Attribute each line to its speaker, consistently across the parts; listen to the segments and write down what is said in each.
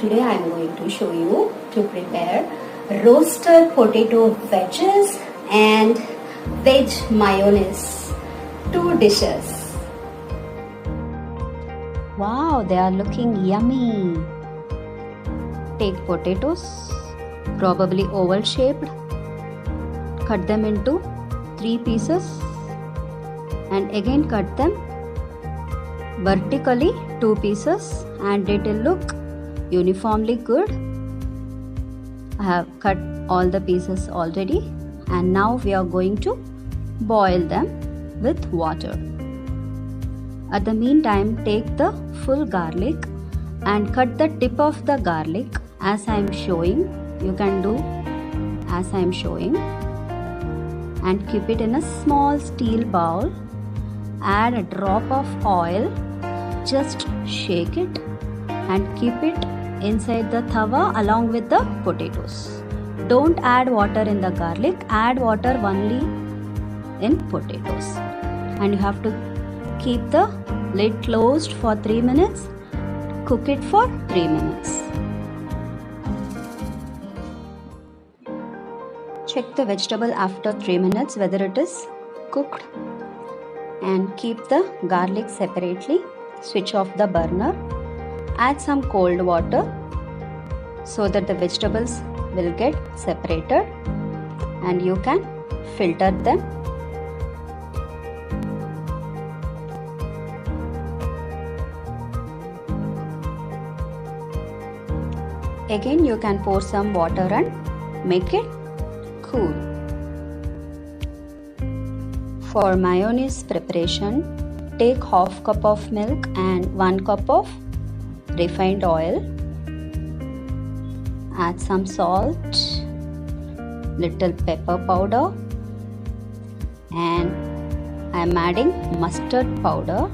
Speaker 1: today I am going to show you to prepare roasted potato wedges and veg mayonnaise. 2 dishes.
Speaker 2: Wow, they are looking yummy. Take potatoes, probably oval shaped. Cut them into 3 pieces and again cut them vertically 2 pieces, and it will look uniformly good. I have cut all the pieces already, and now we are going to boil them with water. At the meantime, take the full garlic and cut the tip of the garlic as I am showing. You can do as I am showing, and keep it in a small steel bowl. Add a drop of oil, just shake it and keep it inside the tawa along with the potatoes. Don't add water in the garlic, add water only in potatoes. And you have to keep the lid closed for 3 minutes. Cook it for 3 minutes. Check the vegetable after 3 minutes whether it is cooked, and keep the garlic separately. Switch off the burner. Add some cold water so that the vegetables will get separated, and you can filter them. Again, you can pour some water and make it cool. For mayonnaise preparation, take half cup of milk and 1 cup of refined oil. Add some salt, little pepper powder, and I am adding mustard powder.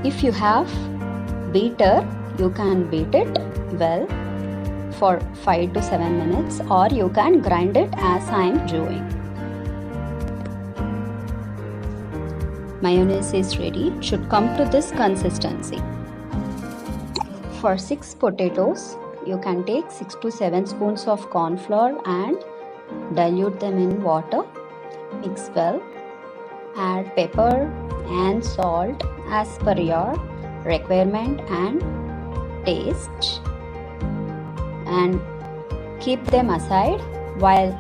Speaker 2: If you have beater, you can beat it well for 5 to 7 minutes, or you can grind it as I am doing. Mayonnaise is ready. It should come to this consistency. For 6 potatoes, you can take 6 to 7 spoons of corn flour and dilute them in water. Mix well. Add pepper and salt as per your requirement and taste, and keep them aside. While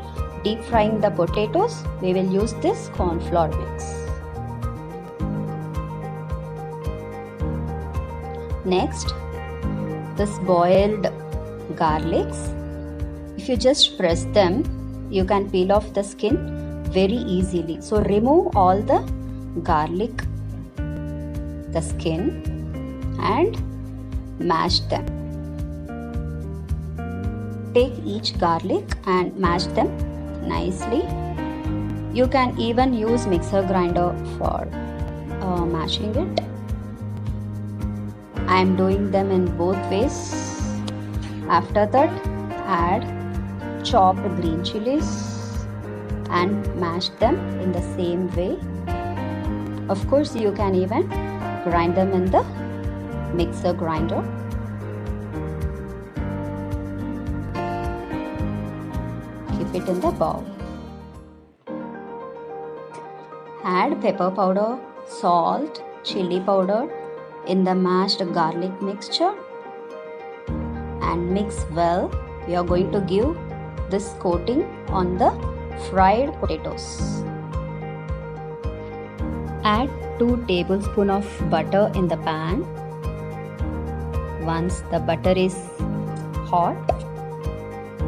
Speaker 2: deep frying the potatoes, we will use this corn flour mix. Next, this boiled garlics. If you just press them, you can peel off the skin very easily. So remove all the garlic, the skin, and mash them. Take each garlic and mash them nicely. You can even use mixer grinder for mashing it. I am doing them in both ways. After that, add chopped green chilies and mash them in the same way. Of course, you can even grind them in the mixer grinder. Keep it in the bowl. Add pepper powder, salt, chili powder in the mashed garlic mixture and mix well. We are going to give this coating on the fried potatoes. Add 2 tablespoons of butter in the pan. Once the butter is hot,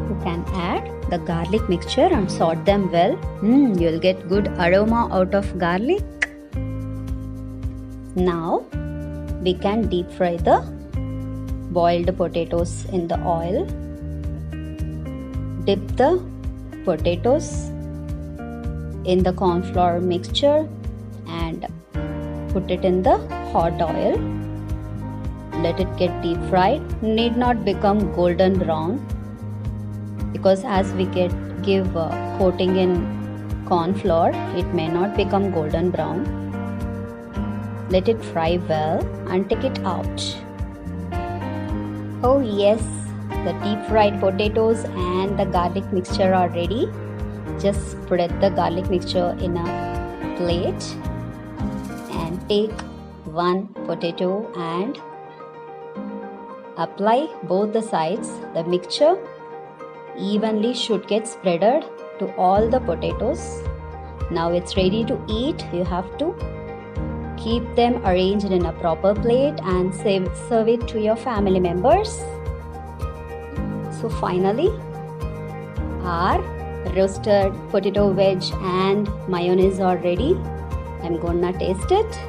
Speaker 2: you can add the garlic mixture and salt them well. You will get good aroma out of garlic. Now we can deep fry the boiled potatoes in the oil. Dip the potatoes in the corn flour mixture and put it in the hot oil. Let it get deep fried. Need not become golden brown, because as we give coating in corn flour, it may not become golden brown. Let it fry well and take it out. Oh yes, the deep fried potatoes and the garlic mixture are ready. Just spread the garlic mixture in a plate and take one potato and apply both the sides. The mixture evenly should get spreaded to all the potatoes. Now it's ready to eat. You have to keep them arranged in a proper plate and serve it to your family members. So finally, our roasted potato wedge and mayonnaise are ready. I'm gonna taste it.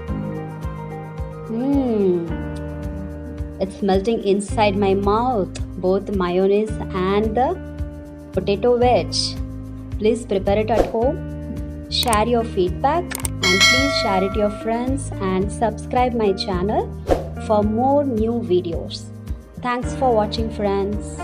Speaker 2: It's melting inside my mouth, both the mayonnaise and the potato wedge. Please prepare it at home. Share your feedback and please share it to your friends and subscribe my channel for more new videos. Thanks for watching, friends.